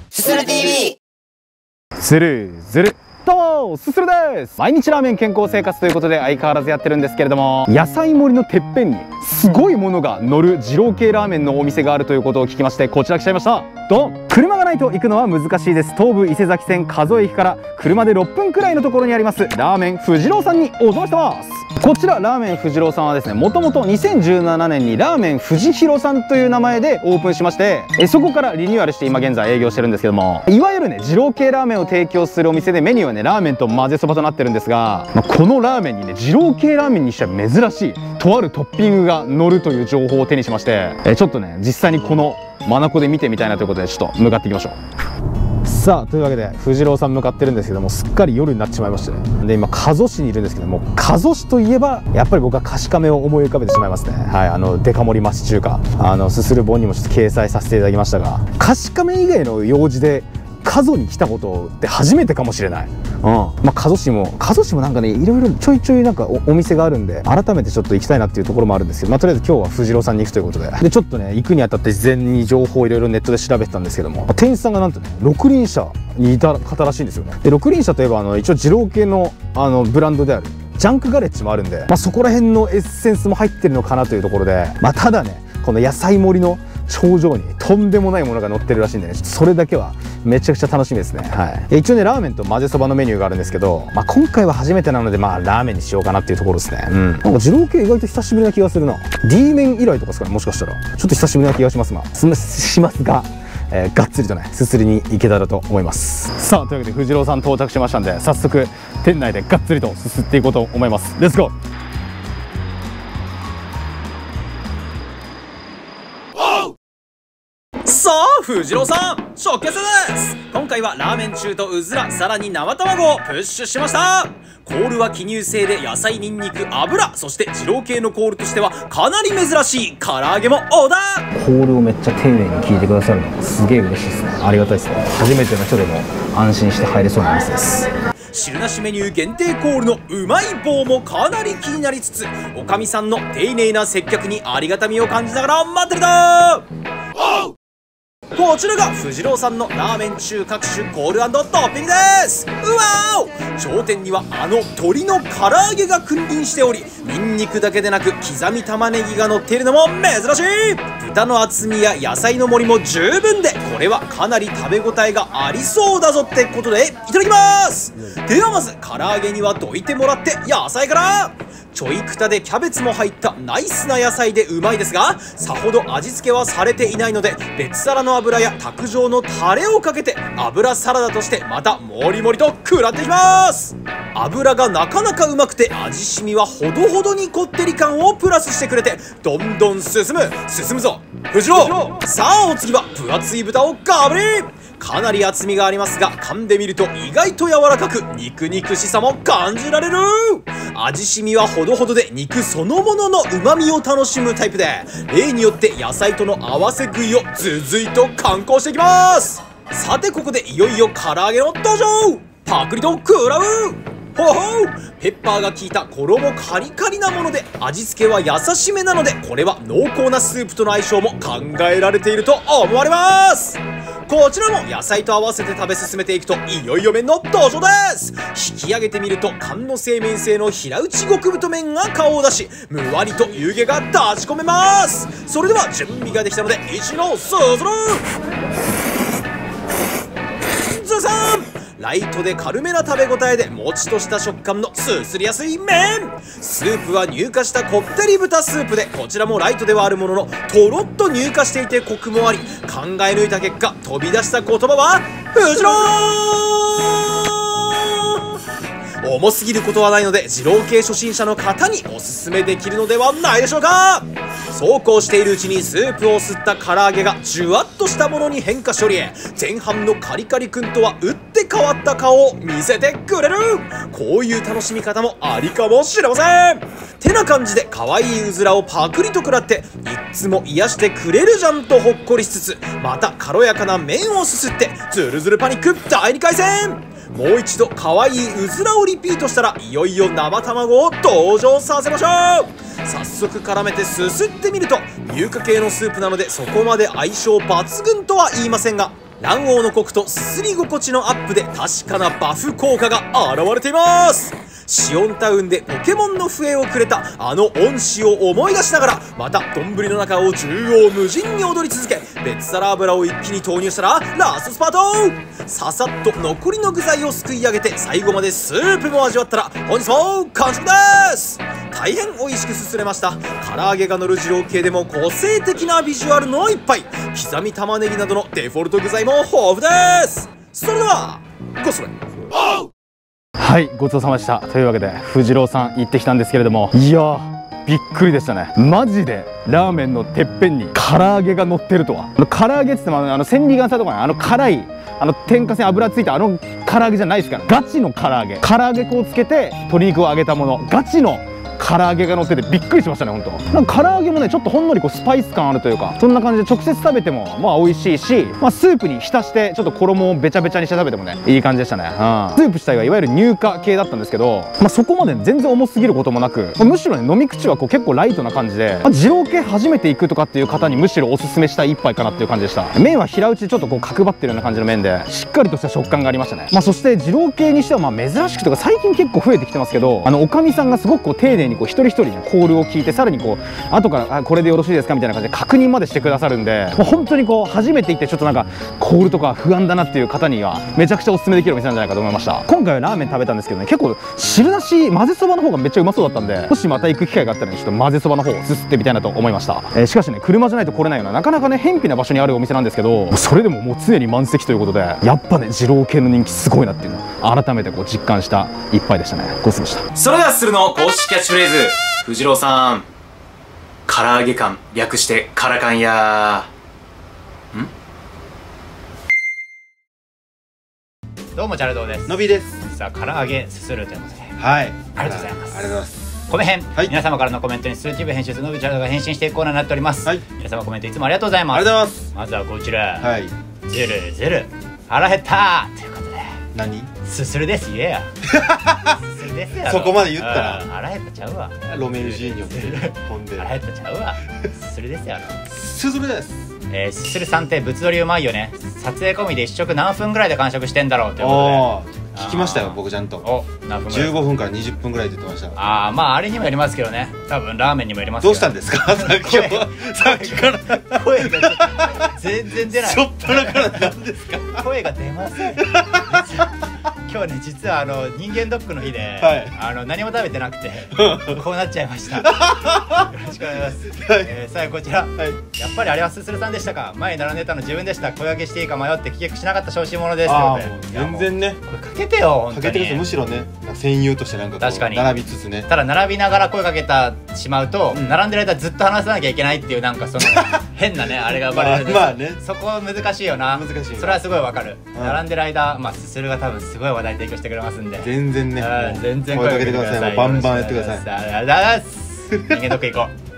すする TV。 ずるずる、どうもすするです。毎日ラーメン健康生活ということで相変わらずやってるんですけれども、野菜盛りのてっぺんにすごいものが乗る二郎系ラーメンのお店があるということを聞きまして、こちら来ちゃいました。ドン。車がないと行くのは難しいです。東武伊勢崎線加須駅から車で6分くらいのところにありますラーメン富士郎さんにお邪魔してます。こちらラーメン富士郎さんはですね、もともと2017年にラーメン富士広さんという名前でオープンしまして、そこからリニューアルして今現在営業してるんですけども、いわゆるね二郎系ラーメンを提供するお店で、メニューはねラーメンと混ぜそばとなってるんですが、このラーメンにね二郎系ラーメンにしては珍しいとあるトッピングが乗るという情報を手にしまして、ちょっとね実際にこの眼で見てみたいなということで、ちょっと向かっていきましょう。さあというわけで富士郎さん向かってるんですけども、すっかり夜になってしまいましてね。で今加須市にいるんですけども、加須市といえばやっぱり僕は貸し亀を思い浮かべてしまいますね。はい、デカ盛り町中華、すする本にもちょっと掲載させていただきましたが、貸し亀以外の用事で加須に来たことって初めてかもしれない。加須市もなんかね、いろいろちょいちょいなんかお店があるんで、改めてちょっと行きたいなっていうところもあるんですけど、とりあえず今日は富士郎さんに行くということで、ちょっとね行くにあたって事前に情報をいろいろネットで調べてたんですけども、店員さんがなんとね六輪車にいた方らしいんですよね。で六輪車といえば一応二郎系のブランドであるジャンクガレッジもあるんで、そこら辺のエッセンスも入ってるのかなというところで、ただねこの野菜盛りの頂上にとんでもないものが乗ってるらしいんでね、ちょっとそれだけはめちゃくちゃ楽しみですね。はい、一応ねラーメンと混ぜそばのメニューがあるんですけど、今回は初めてなのでラーメンにしようかなっていうところですね。なんか二郎系意外と久しぶりな気がするな。 D 麺以来とかですかね、もしかしたらちょっと久しぶりな気がしますが、がっつりとねすすりに行けたらと思います。さあというわけで富士郎さん到着しましたんで、早速店内でがっつりとすすっていこうと思います。レッツゴー。さあ富士郎さん出血です。今回はラーメン中とうずら、さらに生卵をプッシュしました。コールは記入制で野菜、ニンニク、油、そして二郎系のコールとしてはかなり珍しい唐揚げもオーダー。コールをめっちゃ丁寧に聞いてくださるのがすげえ嬉しいですね。ありがたいですね。初めての人でも安心して入れそうな店です。汁なしメニュー限定コールのうまい棒もかなり気になりつつ、おかみさんの丁寧な接客にありがたみを感じながら待ってるだー。こちらが富士郎さんのラーメン中各種コール&トッピングです。うわー、頂点には鶏の唐揚げが君臨しており、ニンニクだけでなく刻み玉ねぎが乗っているのも珍しい。豚の厚みや野菜の盛りも十分で、これはかなり食べ応えがありそうだぞってことでいただきます。ではまず唐揚げにはどいてもらって野菜から。ちょいくたでキャベツも入ったナイスな野菜でうまいですが、さほど味付けはされていないので、別皿の油や卓上のタレをかけて油サラダとしてまたもりもりと食らっていきます。油がなかなかうまくて、味しみはほどほどにこってり感をプラスしてくれて、どんどん進むぞ富士郎。さあお次は分厚い豚をガブリ。かなり厚みがありますが、噛んでみると意外と柔らかく肉々しさも感じられる。味しみはほどほどで、肉そのものの旨味を楽しむタイプで、例によって野菜との合わせ食いをずずいと観光していきます。さてここでいよいよ唐揚げの登場。パクリと食らう。ほほう、ペッパーが効いた衣カリカリなもので、味付けは優しめなので、これは濃厚なスープとの相性も考えられていると思われます。こちらも野菜と合わせて食べ進めていくと、いよいよ麺の登場です。引き上げてみると、寒の製麺製の平打ち極太麺が顔を出し、むわりと湯気が立ち込めます。それでは準備ができたので、一のすするズさん。ライトで軽めな食べ応えで、もちとした食感のすすりやすい麺。スープは乳化したこってり豚スープで、こちらもライトではあるもののとろっと乳化していてコクもあり、考え抜いた結果飛び出した言葉は富士郎。重すぎることはないので、二郎系初心者の方におすすめできるのではないでしょうか。そうこうしているうちにスープを吸った唐揚げがじゅわっとしたものに変化処理へ。前半のカリカリ君とは打って変わった顔を見せてくれる。こういう楽しみ方もありかもしれません。てな感じで可愛いうずらをパクリと食らって、いつも癒してくれるじゃんとほっこりしつつ、また軽やかな麺をすすってズルズルパニック第2回戦。もう一度可愛いうずらをリピートしたら、いよいよ生卵を登場させましょう。早速絡めてすすってみると、乳化系のスープなのでそこまで相性抜群とは言いませんが、卵黄のコクとすすり心地のアップで確かなバフ効果が現れています。シオンタウンでポケモンの笛をくれたあの恩師を思い出しながら、また丼の中を縦横無尽に踊り続け、別皿油を一気に投入したらラストスパート。ささっと残りの具材をすくい上げて最後までスープも味わったら本日も完食です。大変美味しくすすれました。唐揚げが乗る二郎系でも個性的なビジュアルの一杯、刻み玉ねぎなどのデフォルト具材も豊富です。それではごそれ。はい、ごちそうさまでした。というわけで藤郎さん行ってきたんですけれども、いやーびっくりでしたね。マジでラーメンのてっぺんに唐揚げが乗ってるとは。唐揚げっつっても千里眼さんとかね、辛い天かすに油ついた唐揚げじゃないですから、ガチの唐揚げ、唐揚げ粉をつけて鶏肉を揚げたもの、ガチの唐揚げが乗っててびっくりしましたね。本当なんか唐揚げもねちょっとほんのりスパイス感あるというか、そんな感じで直接食べても美味しいし、スープに浸してちょっと衣をべちゃべちゃにして食べてもねいい感じでしたね。スープ自体はいわゆる乳化系だったんですけど、そこまで全然重すぎることもなく、むしろね飲み口は結構ライトな感じで、二郎系初めて行くとかっていう方にむしろおすすめしたい一杯かなっていう感じでした。麺は平打ちでちょっと角張ってるような感じの麺で、しっかりとした食感がありましたね。そして二郎系にしては珍しくとか最近結構増えてきてますけど、おかみさんがすごく丁寧に一人一人ねコールを聞いて、さらに後からこれでよろしいですかみたいな感じで確認までしてくださるんで、本当に初めて行ってちょっとなんかコールとか不安だなっていう方にはめちゃくちゃおすすめできるお店なんじゃないかと思いました。今回はラーメン食べたんですけどね、結構汁なし混ぜそばの方がめっちゃうまそうだったんで、もしまた行く機会があったらねちょっと混ぜそばの方をすすってみたいなと思いました。しかしね車じゃないと来れないようななかなかね偏僻な場所にあるお店なんですけど、それでももう常に満席ということで、やっぱね二郎系の人気すごいなっていうのを改めて実感した一杯でしたね。ごちそうさまでした。それではするの公式キャッチフレーズ、藤郎さん、唐揚げ感略してカラカンやー。どうもチャルドーです。のびです。さあ唐揚げすするということで、はい。ありがとうございます。ありがとうございます。この辺、はい、皆様からのコメントにスルティブ編集するのびチャルドが返信していくコーナーになっております。はい、皆様コメントいつもありがとうございます。ありがとうございます。まずはこちら、はい、ずるずる腹減ったーということで、何すするです言えや。すするですやろ。そこまで言ったら腹減ったちゃうわ。ロメルジーニョほんで腹減ったちゃうわ。すするですやろ。すするです。すするさんって物撮りうまいよね。撮影込みで1食何分ぐらいで完食してんだろうということで、聞きましたよ僕ちゃんと。何分ぐらい？ 15分から20分ぐらいって言ってました。あれにもよりますけどね、多分ラーメンにもよりますけど。どうしたんですかさっきから声が全然出ない。しょっぱなから何ですか声が出ません。今日ね実は人間ドックの日で、はい、何も食べてなくてこうなっちゃいました。よろしくお願いします。はい、最後こちら、はい、やっぱりあれはすするさんでしたか。前に並んでたの自分でした。声上げしていいか迷って棄却しなかった小心者です。全然ね、これかけてよ本当に。かけてください。むしろね戦友としてなんか確かに並びつつね。ただ並びながら声かけたしまうと、並んでる間ずっと話さなきゃいけないっていうなんかその変なねあれが生まれるんです。まあね、そこ難しいよな。難しい。それはすごいわかる。並んでる間すするが多分すごい話題提供してくれますんで、全然ね全然声かけてください。バンバンやってください。ありがとうございます。人間ドック行こう。